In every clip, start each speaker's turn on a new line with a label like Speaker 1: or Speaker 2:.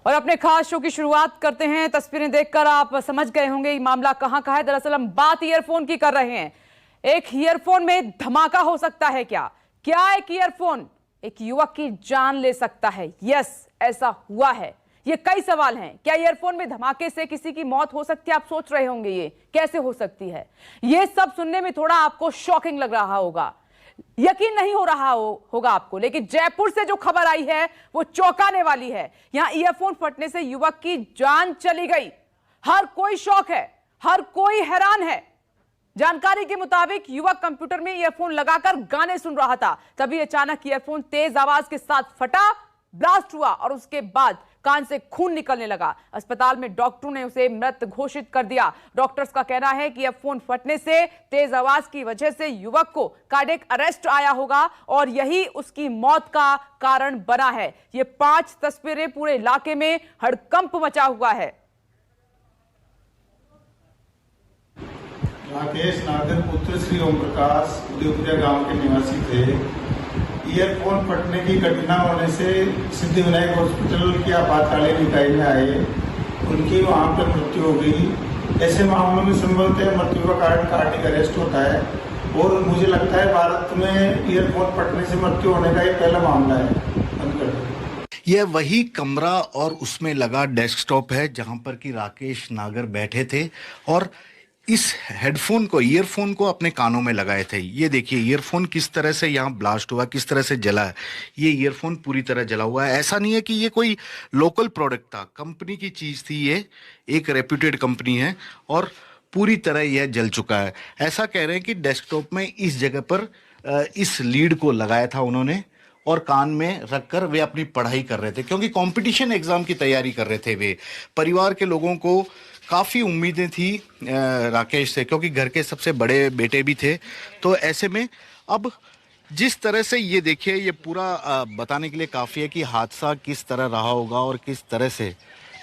Speaker 1: और अपने खास शो की शुरुआत करते हैं। तस्वीरें देखकर आप समझ गए होंगे ये मामला कहां का है। दरअसल हम बात ईयरफोन की कर रहे हैं। एक ईयरफोन में धमाका हो सकता है क्या? क्या एक ईयरफोन एक युवक की जान ले सकता है? यस, ऐसा हुआ है। ये कई सवाल हैं। क्या ईयरफोन में धमाके से किसी की मौत हो सकती है? आप सोच रहे होंगे ये कैसे हो सकती है। ये सब सुनने में थोड़ा आपको शॉकिंग लग रहा होगा, यकीन नहीं हो रहा होगा आपको, लेकिन जयपुर से जो खबर आई है वो चौंकाने वाली है। यहां ईयरफोन फटने से युवक की जान चली गई। हर कोई शॉक है, हर कोई हैरान है। जानकारी के मुताबिक युवक कंप्यूटर में ईयरफोन लगाकर गाने सुन रहा था, तभी अचानक ईयरफोन तेज आवाज के साथ फटा, ब्लास्ट हुआ और उसके बाद कान से खून निकलने लगा। अस्पताल में डॉक्टरों ने उसे मृत घोषित कर दिया। डॉक्टर्स का कहना है कि ईयरफोन फटने से तेज आवाज की वजह से युवक को कार्डियक अरेस्ट आया होगा और यही उसकी मौत का कारण बना है। ये 5 तस्वीरें पूरे इलाके में हड़कंप मचा हुआ है।
Speaker 2: राकेश नागर पुत्र श्री ओम प्रकाश उदयपुरिया गांव के निवासी थे। ईयरफोन फटने की घटना होने से सिद्धिविनायक हॉस्पिटल की आपातकालीन इकाई में आए, उनकी वहां पर मृत्यु हो गई। ऐसे मामलों में संभवतः मृत्यु का कारण कार्डियक अरेस्ट होता है और मुझे लगता है भारत में ईयरफोन फटने से मृत्यु होने का ये पहला मामला है। बंद कर दो।
Speaker 3: यह वही कमरा और उसमें लगा डेस्कटॉप है जहां पर कि राकेश नागर बैठे थे और इस हेडफोन को, ईयरफोन को अपने कानों में लगाए थे। ये देखिए ईयरफोन किस तरह से यहाँ ब्लास्ट हुआ, किस तरह से जला है। ये ईयरफोन पूरी तरह जला हुआ है। ऐसा नहीं है कि ये कोई लोकल प्रोडक्ट था, कंपनी की चीज़ थी। ये एक रेप्यूटेड कंपनी है और पूरी तरह यह जल चुका है। ऐसा कह रहे हैं कि डेस्कटॉप में इस जगह पर इस लीड को लगाया था उन्होंने और कान में रखकर वे अपनी पढ़ाई कर रहे थे, क्योंकि कंपटीशन एग्जाम की तैयारी कर रहे थे वे। परिवार के लोगों को काफ़ी उम्मीदें थी राकेश से, क्योंकि घर के सबसे बड़े बेटे भी थे। तो ऐसे में अब जिस तरह से ये देखिए, ये पूरा बताने के लिए काफ़ी है कि हादसा किस तरह रहा होगा और किस तरह से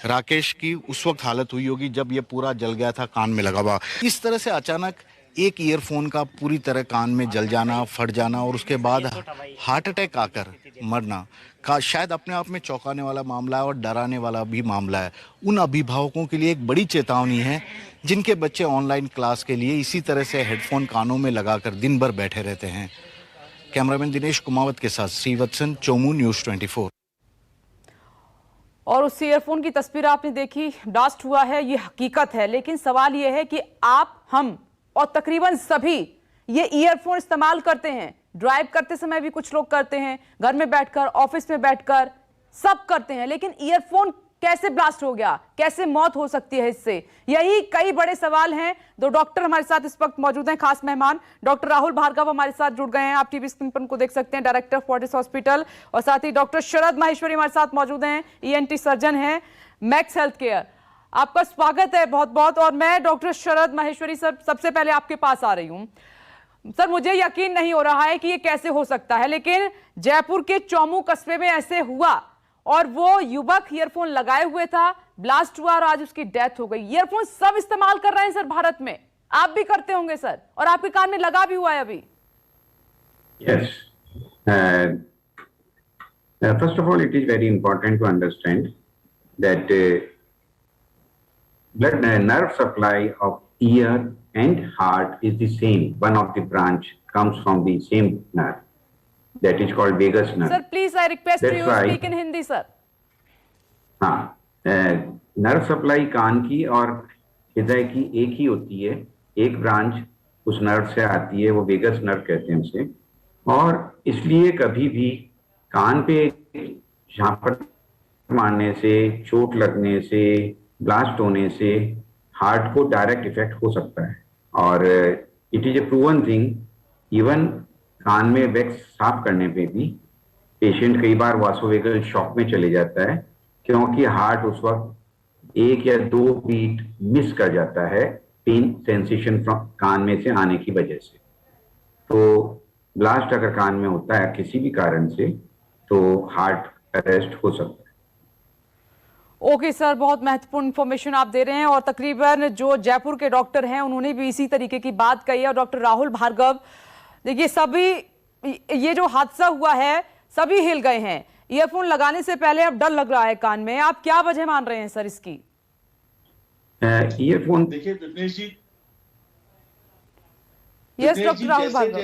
Speaker 3: राकेश की उस वक्त हालत हुई होगी जब ये पूरा जल गया था कान में लगा हुआ। इस तरह से अचानक एक ईयरफोन का पूरी तरह कान में जल जाना, फट जाना और उसके बाद हार्ट अटैक आकर मरना का शायद अपने आप में चौंकाने वाला मामला है और डराने वाला भी मामला है। उन अभिभावकों के लिए एक बड़ी चेतावनी है जिनके बच्चे ऑनलाइन क्लास के लिए इसी तरह से हेडफोन कानों में लगाकर दिन भर बैठे रहते हैं। कैमरामैन दिनेश कुमावत के साथ श्रीवत्सन, चोमू, न्यूज़ 24।
Speaker 1: और उस ईयरफोन की तस्वीर आपने देखी, ब्लास्ट हुआ है, ये हकीकत है। लेकिन सवाल ये है कि आप, हम और तकरीबन सभी ये ईयरफोन इस्तेमाल करते हैं। ड्राइव करते समय भी कुछ लोग करते हैं, घर में बैठकर, ऑफिस में बैठकर, सब करते हैं। लेकिन ईयरफोन कैसे ब्लास्ट हो गया, कैसे मौत हो सकती है इससे? यही कई बड़े सवाल हैं। 2 डॉक्टर हमारे साथ इस वक्त मौजूद हैं, खास मेहमान डॉक्टर राहुल भार्गव हमारे साथ जुड़ गए हैं। आप टीवी स्क्रीन पर उनको देख सकते हैं, डायरेक्टर फोर्टिस हॉस्पिटल। और साथ ही डॉक्टर शरद माहेश्वरी हमारे साथ मौजूद हैं, ENT सर्जन हैं, मैक्स हेल्थ केयर। आपका स्वागत है बहुत बहुत। और मैं डॉक्टर शरद माहेश्वरी सर सबसे पहले आपके पास आ रही हूं। सर, मुझे यकीन नहीं हो रहा है कि ये कैसे हो सकता है, लेकिन जयपुर के चौमू कस्बे में ऐसे हुआ और वो युवक ईयरफोन लगाए हुए था, ब्लास्ट हुआ और आज उसकी डेथ हो गई। ईयरफोन सब इस्तेमाल कर रहे हैं सर भारत में, आप भी करते होंगे सर, और आपके कान में लगा भी हुआ है अभी।
Speaker 4: Yes. First of all, it is very important to understand that blood nerve supply of ear and heart is the same. One of the branch comes from the same nerve. That is called vagus nerve.
Speaker 1: Sir, please, I request you to speak in Hindi, sir.
Speaker 4: हाँ, nerve supply कान की और हृदय की एक ही होती है। एक branch उस नर्व से आती है, वो वेगस नर्व कहते हैं उसे। और इसलिए कभी भी कान पे झापट मारने से, चोट लगने से, ब्लास्ट होने से हार्ट को डायरेक्ट इफेक्ट हो सकता है। और it is a proven thing. Even कान में वैक्स साफ करने पे भी पेशेंट कई बार वासोवेगल शॉक में चले जाता है, क्योंकि हार्ट उस वक्त 1 या 2 बीट मिस कर जाता है पेन सेंसेशन कान में से आने की वजह से। तो ब्लास्ट अगर कान में होता है किसी भी कारण से तो हार्ट अरेस्ट हो सकता है।
Speaker 1: ओके सर, बहुत महत्वपूर्ण इंफॉर्मेशन आप दे रहे हैं। और तकरीबन जो जयपुर के डॉक्टर हैं उन्होंने भी इसी तरीके की बात कही है। और डॉक्टर राहुल भार्गव, देखिए सभी, ये जो हादसा हुआ है सभी हिल गए हैं। ईयरफोन लगाने से पहले अब डर लग रहा है कान में, आप क्या वजह मान रहे हैं सर इसकी?
Speaker 4: ईयरफोन
Speaker 5: देखिए विपनेश जी,
Speaker 1: यस डॉक्टर राहुल भार्गव।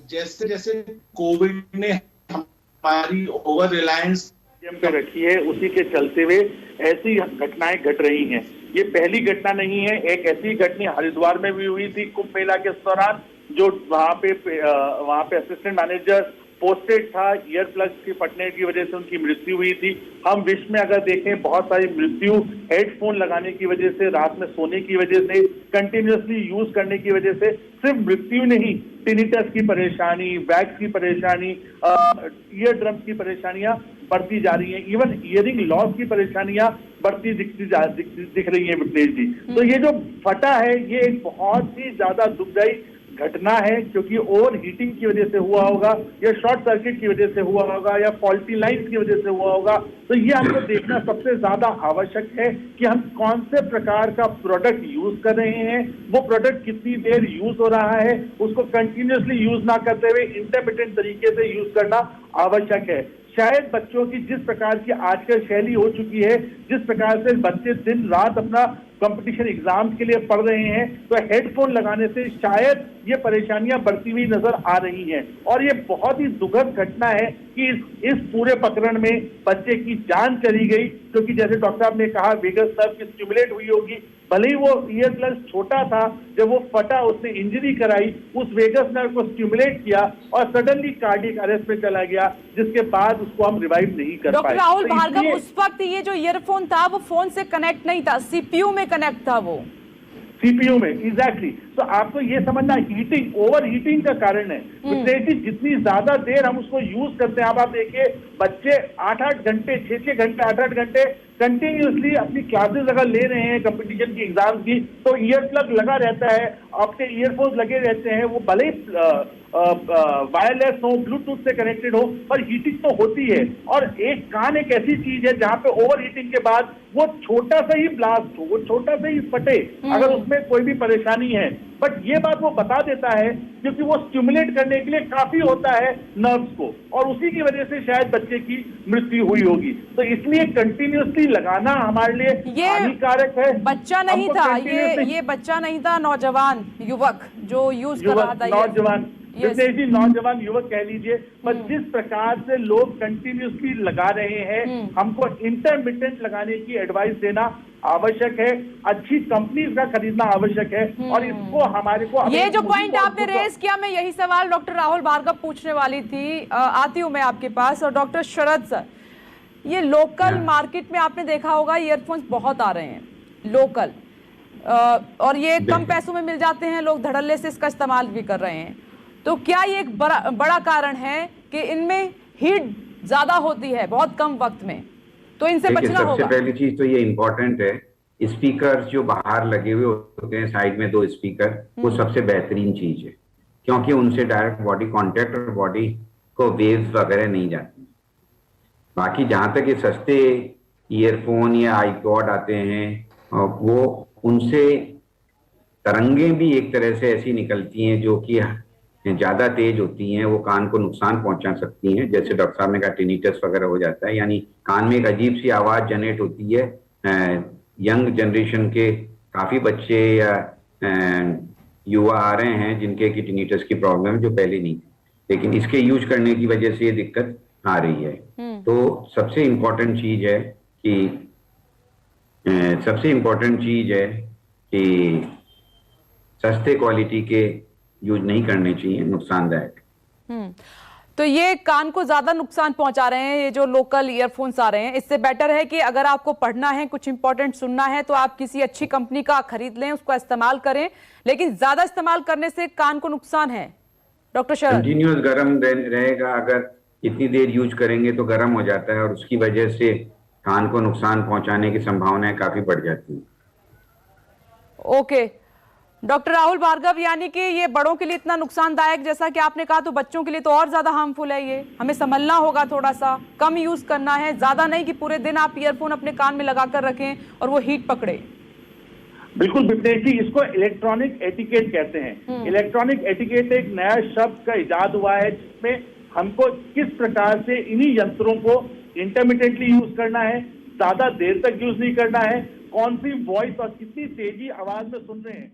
Speaker 5: जैसे जैसे कोविड ने हमारी ओवर रिलायंस पे रखी है, उसी के चलते हुए ऐसी घटनाएं घट रही हैं। ये पहली घटना नहीं है, एक ऐसी घटना हरिद्वार में भी हुई थी कुंभ मेला के दौरान, जो वहां पे असिस्टेंट मैनेजर पोस्टेड था, ईयर प्लग्स की फटने की वजह से उनकी मृत्यु हुई थी। हम विश्व में अगर देखें, बहुत सारी मृत्यु हेडफोन लगाने की वजह से, रात में सोने की वजह से, कंटिन्यूअसली यूज करने की वजह से, सिर्फ मृत्यु नहीं, टिनिटस की परेशानी, वैक्स की परेशानी, ईयर ड्रम्स की परेशानियां बढ़ती जा रही हैं। इवन ईयरिंग लॉस की परेशानियां बढ़ती दिख रही हैं विपनेश जी। तो ये जो फटा है, ये एक बहुत ही ज्यादा दुखदायी घटना है, क्योंकि ओवर हीटिंग की वजह से हुआ होगा, या शॉर्ट सर्किट की वजह से हुआ होगा, या फॉल्टी लाइन्स की वजह से हुआ होगा। तो ये हमको देखना सबसे ज्यादा आवश्यक है कि हम कौन से प्रकार का प्रोडक्ट यूज कर रहे हैं, वो प्रोडक्ट कितनी देर यूज हो रहा है, उसको कंटिन्यूअसली यूज ना करते हुए इंटरमिटेंट तरीके से यूज करना आवश्यक है। शायद बच्चों की जिस प्रकार की आजकल शैली हो चुकी है, जिस प्रकार से बच्चे दिन रात अपना कंपटीशन एग्जाम के लिए पढ़ रहे हैं, तो हेडफोन लगाने से शायद ये परेशानियां बढ़ती हुई नजर आ रही हैं। और ये बहुत ही दुखद घटना है कि इस पूरे प्रकरण में बच्चे की जान चली गई, क्योंकि जैसे डॉक्टर साहब ने कहा, वेगस नर्व की स्टिमुलेट हुई होगी। भले ही वो ईयर प्लग छोटा था, जब वो फटा उसने इंजरी कराई, उस वेगस नर्व को स्टिमुलेट किया और सडनली कार्डियक अरेस्ट में चला गया, जिसके बाद उसको हम रिवाइव नहीं कर पाए।
Speaker 1: डॉक्टर राहुल
Speaker 5: तो
Speaker 1: भार्गव, उस वक्त ये जो ईयरफोन था वो फोन से कनेक्ट नहीं था, सीपीयू में कनेक्ट था, वो
Speaker 5: सीपीयू में। एग्जैक्टली। तो आपको ये समझना, हीटिंग, ओवर हीटिंग का कारण है। जितनी ज्यादा देर हम उसको यूज करते हैं, अब आप देखिए बच्चे 8-8 घंटे, 6-6 घंटे, 8-8 घंटे कंटिन्यूअसली अपनी क्लासेस अगर ले रहे हैं कंपटीशन की, एग्जाम की, तो ईयर प्लग लगा रहता है, आपके ईयरफोन्स लगे रहते हैं, वो भले ही वायरलेस हो, ब्लूटूथ से कनेक्टेड हो, पर हीटिंग तो होती है। और एक कान एक ऐसी चीज है जहां पे ओवर हीटिंग के बाद वो छोटा सा ही ब्लास्ट हो, वो छोटा सा ही फटे, अगर उसमें कोई भी परेशानी है। बट ये बात वो बता देता है, क्योंकि वो स्टिमुलेट करने के लिए काफी होता है नर्व्स को, और उसी की वजह से शायद बच्चे की मृत्यु हुई होगी। तो इसलिए कंटिन्यूअसली लगाना हमारे लिए हानिकारक है।
Speaker 1: बच्चा नहीं था ये बच्चा नहीं था, नौजवान युवक जो यूज कर रहा था,
Speaker 5: नौजवान नौजवान युवक कह लीजिए। पर जिस प्रकार से लोग कंटिन्यूअसली लगा रहे हैं, हमको इंटरमिटेंट लगाने की एडवाइस देना आवश्यक है, अच्छी कंपनीज का खरीदना आवश्यक है। और इसको हमारे को,
Speaker 1: ये जो पॉइंट आपने रेज किया, मैं यही सवाल डॉक्टर राहुल भार्गव पूछने वाली थी। आती हूँ मैं आपके पास। और डॉक्टर शरद सर, ये लोकल मार्केट में आपने देखा होगा ईयरफोन्स बहुत आ रहे हैं लोकल, और ये कम पैसों में मिल जाते हैं, लोग धड़ल्ले से इसका इस्तेमाल भी कर रहे हैं। तो क्या ये एक बड़ा कारण है कि इनमें हीट ज्यादा होती है बहुत कम वक्त में, तो इनसे बचना होगा?
Speaker 4: सबसे पहली चीज तो ये इम्पोर्टेंट है, स्पीकर जो बाहर लगे हुए होते हैं, साइड में 2 स्पीकर, वो सबसे बेहतरीन चीज है, क्योंकि उनसे डायरेक्ट बॉडी कांटेक्ट और बॉडी को वेव्स वगैरह नहीं जाती। बाकी जहां तक ये सस्ते ईयरफोन या आईपॉड आते हैं, वो उनसे तरंगें भी एक तरह से ऐसी निकलती हैं जो कि ज्यादा तेज होती हैं, वो कान को नुकसान पहुंचा सकती हैं। जैसे डॉक्टर साहब ने कहा, टिनिटस वगैरह हो जाता है, यानी कान में एक अजीब सी आवाज जनरेट होती है। यंग जनरेशन के काफी बच्चे या युवा आ रहे हैं जिनके की टिनिटस की प्रॉब्लम जो पहले नहीं थी, लेकिन इसके यूज करने की वजह से ये दिक्कत आ रही है। तो सबसे इम्पोर्टेंट चीज है कि सस्ते क्वालिटी के यूज नहीं करने चाहिए, नुकसानदायक।
Speaker 1: तो ये कान को ज्यादा नुकसान पहुंचा रहे हैं ये जो लोकल ईयरफोन्स आ रहे हैं। इससे बेटर है कि अगर आपको पढ़ना है, कुछ इंपॉर्टेंट सुनना है, तो आप किसी अच्छी कंपनी का खरीद लें, उसका इस्तेमाल करें, लेकिन ज्यादा इस्तेमाल करने से कान को नुकसान है। डॉक्टर शरद,
Speaker 4: कंटिन्यूअस गर्म रहेगा, अगर इतनी देर यूज करेंगे तो गर्म हो जाता है, और उसकी वजह से कान को नुकसान पहुंचाने की संभावनाएं काफी बढ़ जाती हैं।
Speaker 1: ओके डॉक्टर राहुल भार्गव, यानी कि ये बड़ों के लिए इतना नुकसानदायक जैसा कि आपने कहा, तो बच्चों के लिए तो और ज्यादा हार्मफुल है। ये हमें संभलना होगा, थोड़ा सा कम यूज करना है, ज्यादा नहीं कि पूरे दिन आप ईयरफोन अपने कान में लगाकर रखें और वो हीट पकड़े।
Speaker 5: बिल्कुल विपनेश जी, इसको इलेक्ट्रॉनिक एटिकेट कहते हैं। इलेक्ट्रॉनिक एटिकेट एक नया शब्द का इजाद हुआ है, जिसमें हमको किस प्रकार से इन्हीं यंत्रों को इंटरमिटेंटली यूज करना है, ज्यादा देर तक यूज नहीं करना है, कौन सी वॉइस और कितनी तेजी आवाज में सुन रहे हैं।